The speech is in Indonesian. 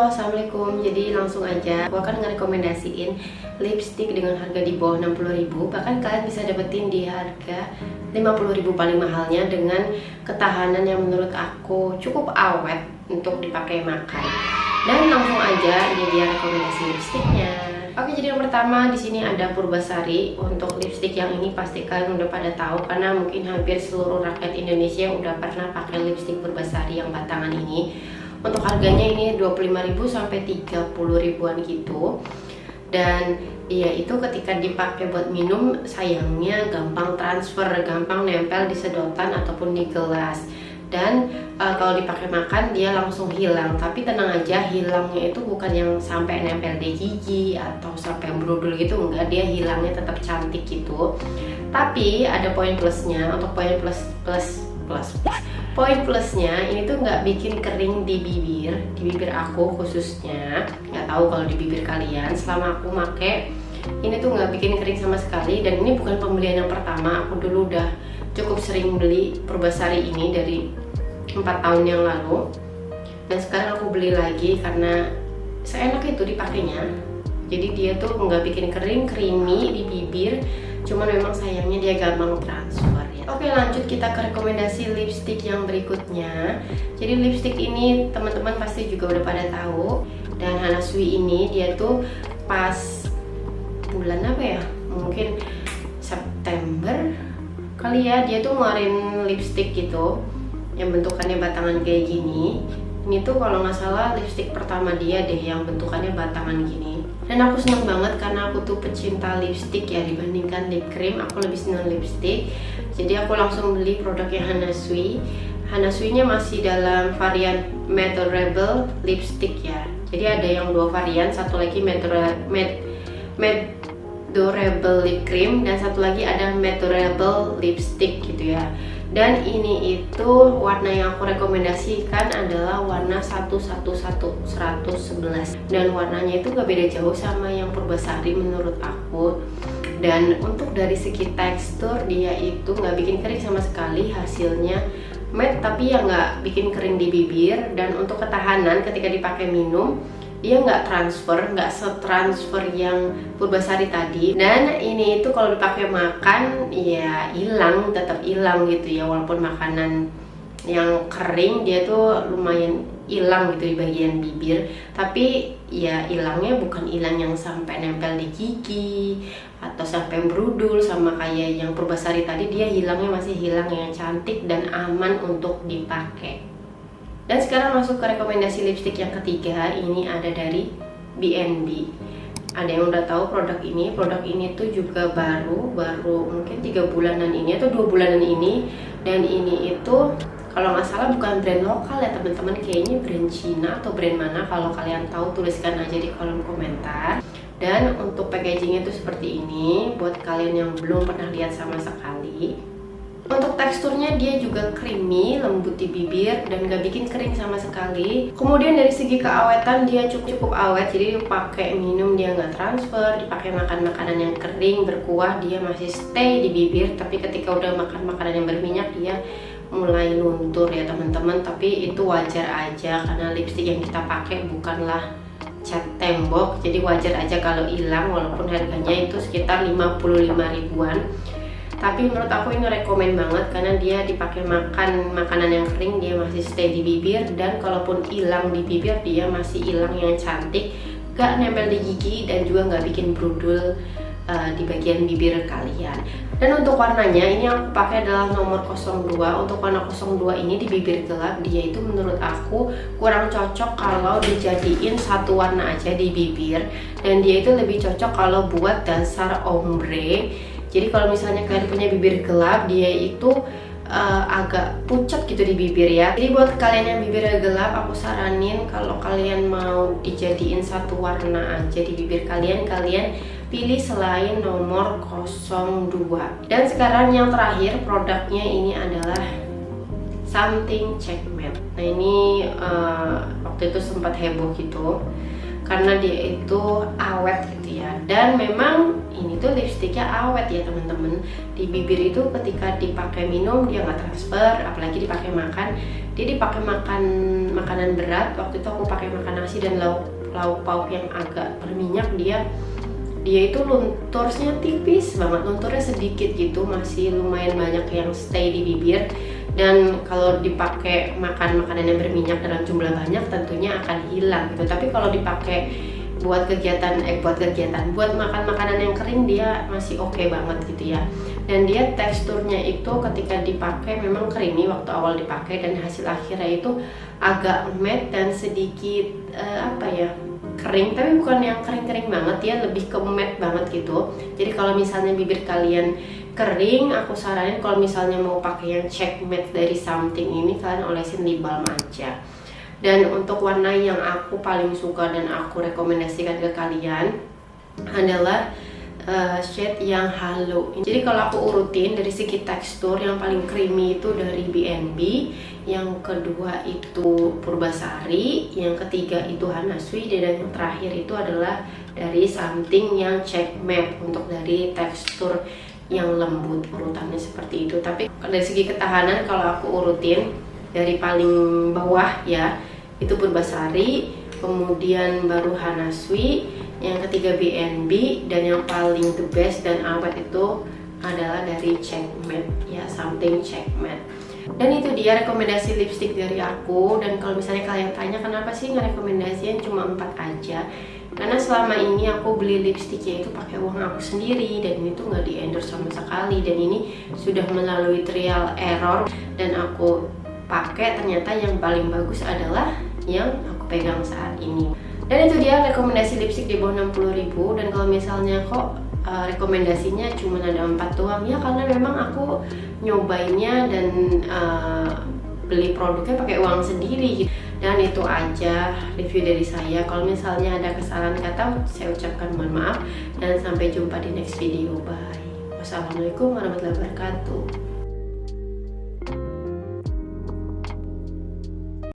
Assalamualaikum. Jadi langsung aja aku akan ngerekomendasiin lipstick dengan harga di bawah 60.000. Bahkan kalian bisa dapetin di harga 50.000 paling mahalnya dengan ketahanan yang menurut aku cukup awet untuk dipakai makan. Dan langsung aja ini dia rekomendasi lipsticknya. Oke, jadi yang pertama di sini ada Purbasari. Untuk lipstick yang ini pasti kalian udah pada tahu karena mungkin hampir seluruh rakyat Indonesia udah pernah pakai lipstick Purbasari yang batangan ini. Untuk harganya ini 25.000 sampai 30.000-an gitu. Dan ya itu ketika dipakai buat minum sayangnya gampang transfer, gampang nempel di sedotan ataupun di gelas. Dan kalau dipakai makan dia langsung hilang. Tapi tenang aja, hilangnya itu bukan yang sampai nempel di gigi atau sampai brudul gitu, enggak, dia hilangnya tetap cantik gitu. Tapi ada poin plusnya. Untuk poin poin plusnya ini tuh nggak bikin kering di bibir aku khususnya. Nggak tahu kalau di bibir kalian. Selama aku make ini tuh nggak bikin kering sama sekali. Dan ini bukan pembelian yang pertama, aku dulu udah cukup sering beli Purbasari ini dari 4 tahun yang lalu. Dan sekarang aku beli lagi karena seenak itu dipakainya. Jadi dia tuh nggak bikin kering, creamy di bibir. Cuman memang sayangnya dia gampang transfer ya. Oke, lanjut kita ke rekomendasi lipstick yang berikutnya. Jadi lipstick ini teman-teman pasti juga udah pada tahu. Dan Hana Sui ini dia tuh pas bulan apa ya? Mungkin September kali ya, dia tuh ngeluarin lipstick gitu yang bentukannya batangan kayak gini. Ini tuh kalau nggak salah lipstick pertama dia deh yang bentukannya batangan gini. Dan aku seneng banget karena aku tuh pecinta lipstick ya, dibandingkan lip cream aku lebih seneng lipstick. Jadi aku langsung beli produknya Hana Sui. Hana Sui-nya masih dalam varian Madorable lipstick ya. Jadi ada yang dua varian, satu lagi Madorable lip cream dan satu lagi ada Madorable lipstick gitu ya. Dan ini itu warna yang aku rekomendasikan adalah warna 111 dan warnanya itu gak beda jauh sama yang Purbasari menurut aku. Dan untuk dari segi tekstur dia itu gak bikin kering sama sekali, hasilnya matte tapi ya gak bikin kering di bibir. Dan untuk ketahanan ketika dipakai minum dia nggak transfer, nggak setransfer yang Purbasari tadi. Dan ini itu kalau dipakai makan ya hilang, tetap hilang gitu ya. Walaupun makanan yang kering dia tuh lumayan hilang gitu di bagian bibir, tapi ya hilangnya bukan hilang yang sampai nempel di gigi atau sampai berudul sama kayak yang Purbasari tadi. Dia hilangnya masih hilang yang cantik dan aman untuk dipakai. Dan sekarang masuk ke rekomendasi lipstick yang ketiga. Ini ada dari BNB. Ada yang udah tahu produk ini. Produk ini tuh juga baru mungkin 3 bulanan ini atau 2 bulanan ini. Dan ini itu kalau nggak salah bukan brand lokal ya teman-teman, kayaknya brand Cina atau brand mana. Kalau kalian tahu tuliskan aja di kolom komentar. Dan untuk packagingnya tuh seperti ini. Buat kalian yang belum pernah lihat sama sekali. Untuk teksturnya dia juga creamy, lembut di bibir dan gak bikin kering sama sekali. Kemudian dari segi keawetan dia cukup awet, jadi dipakai minum dia nggak transfer, dipakai makan makanan yang kering berkuah dia masih stay di bibir. Tapi ketika udah makan makanan yang berminyak dia mulai luntur ya teman-teman. Tapi itu wajar aja karena lipstick yang kita pakai bukanlah cat tembok, jadi wajar aja kalau hilang walaupun harganya itu sekitar 55 ribuan. Tapi menurut aku ini rekomen banget karena dia dipakai makan makanan yang kering dia masih stay di bibir. Dan kalaupun hilang di bibir dia masih hilang yang cantik, gak nempel di gigi dan juga gak bikin brudul di bagian bibir kalian. Dan untuk warnanya ini yang aku pakai adalah nomor 02. Untuk warna 02 ini di bibir gelap dia itu menurut aku kurang cocok kalau dijadiin satu warna aja di bibir. Dan dia itu lebih cocok kalau buat dasar ombre. Jadi kalau misalnya kalian punya bibir gelap, dia itu agak pucat gitu di bibir ya. Jadi buat kalian yang bibirnya gelap, aku saranin kalau kalian mau dijadiin satu warna aja di bibir kalian, kalian pilih selain nomor 02. Dan sekarang yang terakhir produknya ini adalah Something Check Matte. Nah ini waktu itu sempat heboh gitu karena dia itu awet gitu ya. Dan memang ini tuh lipstiknya awet ya teman-teman. Di bibir itu ketika dipakai minum dia nggak transfer, apalagi dipakai makan dia dipakai makan makanan berat. Waktu itu aku pakai makan nasi dan lauk pauk yang agak berminyak, dia itu lunturnya tipis banget, lunturnya sedikit gitu, masih lumayan banyak yang stay di bibir. Dan kalau dipakai makan makanan yang berminyak dalam jumlah banyak tentunya akan hilang gitu. Tapi kalau dipakai buat buat makan makanan yang kering, dia masih oke banget gitu ya. Dan dia teksturnya itu ketika dipakai memang creamy waktu awal dipakai, dan hasil akhirnya itu agak matte dan sedikit kering, tapi bukan yang kering-kering banget, dia lebih ke matte banget gitu. Jadi kalau misalnya bibir kalian kering, aku saranin kalau misalnya mau pakai yang check matte dari Something ini, kalian olesin lip balm aja. Dan untuk warna yang aku paling suka dan aku rekomendasikan ke kalian adalah shade yang halo. Jadi kalau aku urutin dari segi tekstur, yang paling creamy itu dari B&B, yang kedua itu Purbasari, yang ketiga itu Hana Sui, dan yang terakhir itu adalah dari Something yang check matte untuk dari tekstur yang lembut. Urutannya seperti itu. Tapi dari segi ketahanan kalau aku urutin dari paling bawah ya, itu Purbasari, kemudian baru Hana Sui, yang ketiga B&B, dan yang paling the best dan awet itu adalah dari check matte ya, Something check matte. Dan itu dia rekomendasi lipstick dari aku. Dan kalau misalnya kalian tanya kenapa sih ngerekomendasiin cuma 4 aja, karena selama ini aku beli lipstiknya itu pakai uang aku sendiri, dan ini tuh nggak di endorse sama sekali, dan ini sudah melalui trial error, dan aku pakai ternyata yang paling bagus adalah yang aku pegang saat ini. Dan itu dia rekomendasi lipstick di bawah 60.000. Dan kalau misalnya kok rekomendasinya cuma ada 4 doang, ya karena memang aku nyobainnya dan beli produknya pakai uang sendiri. Dan itu aja review dari saya. Kalau misalnya ada kesalahan kata, saya ucapkan mohon maaf, dan sampai jumpa di next video. Bye. Wassalamualaikum warahmatullahi wabarakatuh.